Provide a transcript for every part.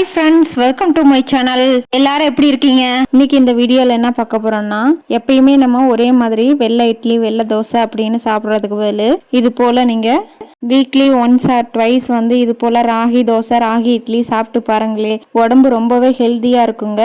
Hi friends, welcome to my channel. எல்லாரும் எப்படி இருக்கீங்க? இன்னைக்கு இந்த வீடியோல என்ன பார்க்க போறோம்னா, எப்பயுமே நம்ம ஒரே மாதிரி வெள்ளை இட்லி வெள்ளை தோசை அப்படின்னு சாப்பிட்றதுக்கு பதில் இது போல நீங்க வீக்லி ஒன்ஸ் ஆர் ட்வைஸ் வந்து இது போல ராகி தோசை ராகி இட்லி சாப்பிட்டு பாருங்களே, உடம்பு ரொம்பவே ஹெல்த்தியா இருக்குங்க.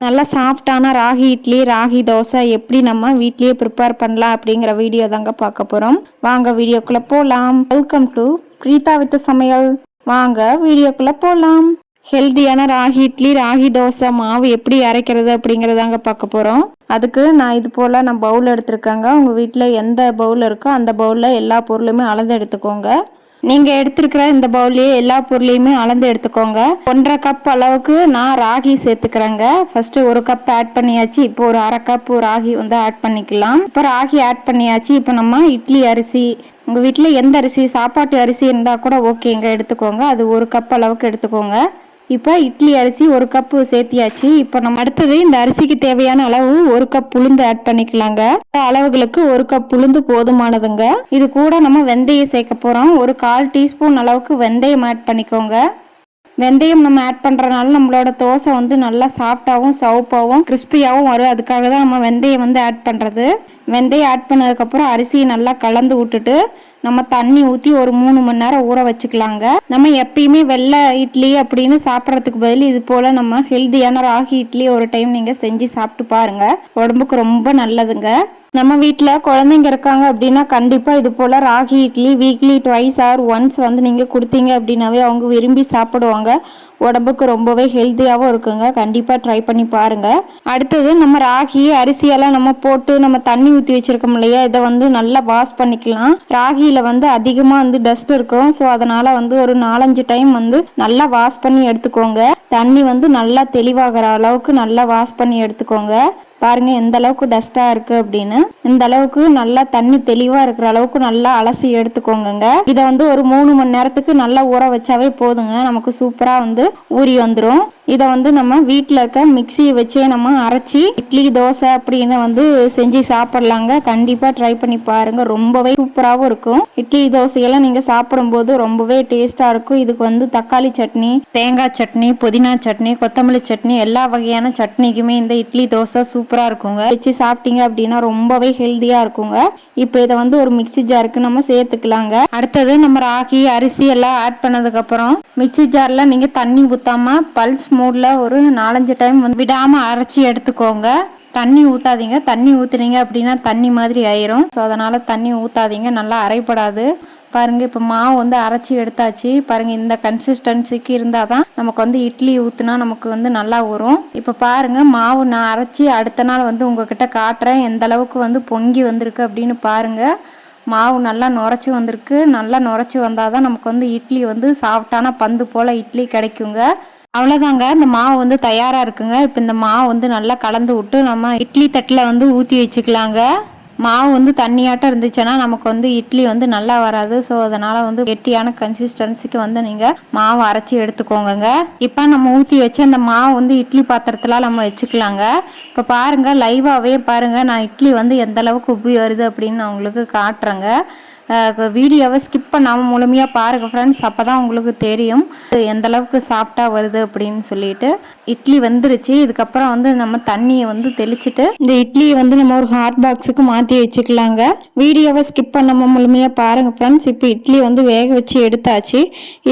நல்லா சாஃப்டான ராகி இட்லி ராகி தோசை எப்படி நம்ம வீட்லயே ப்ரிப்பேர் பண்ணலாம் அப்படிங்கிற வீடியோ தாங்க பார்க்க போறோம். வாங்க வீடியோக்குள்ள போலாம். வெல்கம் டு பிரீதா விட்டு சமையல். வாங்க வீடியோக்குள்ள போலாம். ஹெல்த்தியான ராகி இட்லி ராகி தோசை மாவு எப்படி அரைக்கிறது அப்படிங்கிறதாங்க பார்க்க போகிறோம். அதுக்கு நான் இது போல் நான் பவுல் எடுத்துருக்கேங்க. உங்கள் வீட்டில் எந்த பவுல் இருக்கோ அந்த பவுலில் எல்லா பொருளுமே அளந்து எடுத்துக்கோங்க. நீங்கள் எடுத்துருக்கிற இந்த பவுல்லையே எல்லா பொருளையுமே அளந்து எடுத்துக்கோங்க. 1.5 கப் அளவுக்கு நான் ராகி சேர்த்துக்கிறேங்க. ஃபர்ஸ்ட்டு 1 கப் ஆட் பண்ணியாச்சு. இப்போ ஒரு 1/2 கப் ராகி வந்து ஆட் பண்ணிக்கலாம். இப்போ ராகி ஆட் பண்ணியாச்சு. இப்போ நம்ம இட்லி அரிசி, உங்கள் வீட்டில் எந்த அரிசி, சாப்பாட்டு அரிசி இருந்தால் கூட ஓகேங்க, எடுத்துக்கோங்க. அது 1 கப் அளவுக்கு எடுத்துக்கோங்க. இப்போ இட்லி அரிசி 1 கப்பு சேர்த்தியாச்சு. இப்போ நம்ம அடுத்தது இந்த அரிசிக்கு தேவையான அளவு 1 கப் உளுந்து ஆட் பண்ணிக்கலாங்க. அளவுகளுக்கு 1 கப் உளுந்து போதுமானதுங்க. இது கூட நம்ம வெந்தயம் சேர்க்க போறோம். ஒரு 1/4 டீஸ்பூன் அளவுக்கு வெந்தயம் ஆட் பண்ணிக்கோங்க. வெந்தயம் நம்ம ஆட் பண்ணுறதுனால நம்மளோட தோசை வந்து நல்லா சாஃப்டாகவும் சவுப்பாகவும் கிறிஸ்பியாகவும் வரும். அதுக்காக தான் நம்ம வெந்தயம் வந்து ஆட் பண்ணுறது. வெந்தயம் ஆட் பண்ணதுக்கப்புறம் அரிசியை நல்லா கலந்து விட்டுட்டு நம்ம தண்ணி ஊற்றி ஒரு 3 மணி நேரம் ஊற வச்சுக்கலாங்க. நம்ம எப்பயுமே வெள்ளை இட்லி அப்படின்னு சாப்பிட்றதுக்கு பதில் இது போல் நம்ம ஹெல்த்தியான ராகி இட்லி ஒரு டைம் நீங்கள் செஞ்சு சாப்பிட்டு பாருங்கள். உடம்புக்கு ரொம்ப நல்லதுங்க. நம்ம வீட்டில் குழந்தைங்க இருக்காங்க அப்படின்னா கண்டிப்பாக இது போல் ragi idli weekly twice or once வந்து நீங்கள் கொடுத்தீங்க அப்படின்னாவே அவங்க விரும்பி சாப்பிடுவாங்க. உடம்புக்கு ரொம்பவே ஹெல்த்தியாகவும் இருக்குங்க. கண்டிப்பாக ட்ரை பண்ணி பாருங்கள். அடுத்தது நம்ம ராகி அரிசியெல்லாம் நம்ம போட்டு நம்ம தண்ணி ஊற்றி வச்சுருக்கோம் இல்லையா, இதை வந்து நல்லா வாஷ் பண்ணிக்கலாம். ராகியில் வந்து அதிகமாக வந்து டஸ்ட் இருக்கும். ஸோ அதனால் வந்து ஒரு 4-5 டைம் வந்து நல்லா வாஷ் பண்ணி எடுத்துக்கோங்க. தண்ணி வந்து நல்லா தெளிவாகிற அளவுக்கு நல்லா வாஷ் பண்ணி எடுத்துக்கோங்க. பாருங்க எந்த அளவுக்கு டஸ்டா இருக்கு அப்படின்னு. இந்த அளவுக்கு நல்லா தண்ணி தெளிவா இருக்கிற அளவுக்கு நல்லா அலசி எடுத்துக்கோங்க. இதை வந்து ஒரு 3 மணி நேரத்துக்கு நல்லா ஊற வச்சாவே போதுங்க. நமக்கு சூப்பரா வந்து ஊறி வந்துடும். இதை வந்து நம்ம வீட்டில் இருக்க மிக்சியை வச்சே நம்ம அரைச்சி இட்லி தோசை அப்படின்னு வந்து செஞ்சு சாப்பிடலாங்க. கண்டிப்பா ட்ரை பண்ணி பாருங்க. ரொம்பவே சூப்பராகவும் இருக்கும். இட்லி தோசையெல்லாம் நீங்க சாப்பிடும்போது ரொம்பவே டேஸ்டா இருக்கும். இதுக்கு வந்து தக்காளி சட்னி, தேங்காய் சட்னி, புதினா சட்னி, கொத்தமல்லி சட்னி எல்லா வகையான சட்னிக்குமே இந்த இட்லி தோசை சூப்பரா இருக்குங்க. வச்சு சாப்பிட்டீங்க அப்படின்னா ரொம்பவே ஹெல்த்தியா இருக்குங்க. இப்போ இதை வந்து ஒரு மிக்சி ஜாருக்கு நம்ம சேர்த்துக்கலாங்க. அடுத்தது நம்ம ராகி அரிசி எல்லாம் ஆட் பண்ணதுக்கு அப்புறம் மிக்சி ஜார்ல நீங்க தண்ணி ஊத்தாம பல்ஸ் மூட்ல ஒரு 4-5 டைம் வந்து விடாம அரைச்சி எடுத்துக்கோங்க. தண்ணி ஊத்தாதீங்க. தண்ணி ஊத்துனீங்க அப்படின்னா தண்ணி மாதிரி ஆயிரும். ஸோ அதனால தண்ணி ஊத்தாதீங்க, நல்லா அரைப்படாது. பாருங்க இப்போ மாவு வந்து அரைச்சி எடுத்தாச்சு. பாருங்க இந்த கன்சிஸ்டன்சிக்கு இருந்தால் தான் நமக்கு வந்து இட்லி ஊற்றுனா நமக்கு வந்து நல்லா வரும். இப்போ பாருங்க மாவு நான் அரைச்சி அடுத்த நாள் வந்து உங்ககிட்ட காட்டுறேன் எந்த அளவுக்கு வந்து பொங்கி வந்திருக்கு அப்படின்னு பாருங்க. மாவு நல்லா நுரைச்சி வந்திருக்கு. நல்லா நுரைச்சி வந்தால் தான் நமக்கு வந்து இட்லி வந்து சாஃப்டான பந்து போல் இட்லி கிடைக்குங்க. அவ்வளோதாங்க, இந்த மாவு வந்து தயாராக இருக்குங்க. இப்போ இந்த மாவு வந்து நல்லா கலந்து விட்டு நம்ம இட்லி தட்டில் வந்து ஊற்றி வச்சுக்கலாங்க. மாவு வந்து தண்ணியாட்டம் இருந்துச்சுன்னா நமக்கு வந்து இட்லி வந்து நல்லா வராது. ஸோ அதனால் வந்து கெட்டியான கன்சிஸ்டன்சிக்கு வந்து நீங்கள் மாவு அரைச்சி எடுத்துக்கோங்க. இப்போ நம்ம ஊற்றி வச்சு அந்த மாவு வந்து இட்லி பாத்திரத்தில் நம்ம வச்சுக்கலாங்க. இப்போ பாருங்கள் லைவாகவே பாருங்கள் நான் இட்லி வந்து எந்த அளவுக்கு உப்பி வருது அப்படின்னு நான் உங்களுக்கு காட்டுறேங்க. வீடியோவை ஸ்கிப் பண்ணாமல் முழுமையாக பாருங்கள் ஃப்ரெண்ட்ஸ். அப்போ தான் உங்களுக்கு தெரியும் எந்த அளவுக்கு சாஃப்டாக வருது அப்படின்னு சொல்லிட்டு. இட்லி வந்துருச்சு. இதுக்கப்புறம் வந்து நம்ம தண்ணியை வந்து தெளிச்சுட்டு இந்த இட்லியை வந்து நம்ம ஒரு ஹாட் பாக்ஸுக்கு மாற்றி வச்சுக்கலாங்க. வீடியோவை ஸ்கிப் பண்ணாமல் முழுமையாக பாருங்கள் ஃப்ரெண்ட்ஸ். இப்போ இட்லி வந்து வேக வச்சு எடுத்தாச்சு.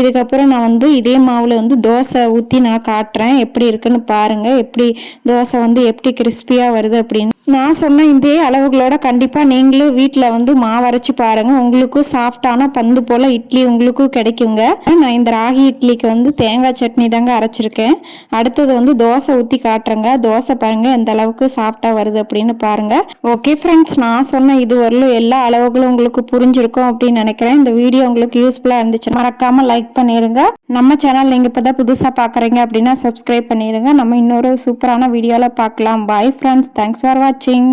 இதுக்கப்புறம் நான் வந்து இதே மாவில் வந்து தோசை ஊற்றி நான் காட்டுறேன் எப்படி இருக்குன்னு பாருங்கள். எப்படி தோசை வந்து எப்படி கிறிஸ்பியாக வருது அப்படின்னு. நான் சொன்ன இதே அளவுகளோட கண்டிப்பாக நீங்களும் வீட்டில் வந்து மாவு அரைச்சி பாருங்கள். உங்களுக்கும் சாஃப்டான பந்து போல் இட்லி உங்களுக்கும் கிடைக்குங்க. நான் இந்த ராகி இட்லிக்கு வந்து தேங்காய் சட்னி தாங்க அரைச்சிருக்கேன். அடுத்தது வந்து தோசை ஊற்றி காட்டுறேங்க. தோசை பாருங்கள் எந்த அளவுக்கு சாஃப்டாக வருது அப்படின்னு பாருங்கள். ஓகே ஃப்ரெண்ட்ஸ், நான் சொன்ன இது வரலும் எல்லா அளவுகளும் உங்களுக்கு புரிஞ்சிருக்கும் அப்படின்னு நினைக்கிறேன். இந்த வீடியோ உங்களுக்கு யூஸ்ஃபுல்லாக இருந்துச்சு மறக்காமல் லைக் பண்ணிடுங்க. நம்ம சேனல் நீங்கள் இப்போ தான் புதுசாக பார்க்குறீங்க அப்படின்னா சப்ஸ்கிரைப் பண்ணிடுங்க. நம்ம இன்னொரு சூப்பரான வீடியோவில் பார்க்கலாம். பாய் ஃப்ரெண்ட்ஸ், தேங்க்ஸ் ஃபார் வாட்சிங்.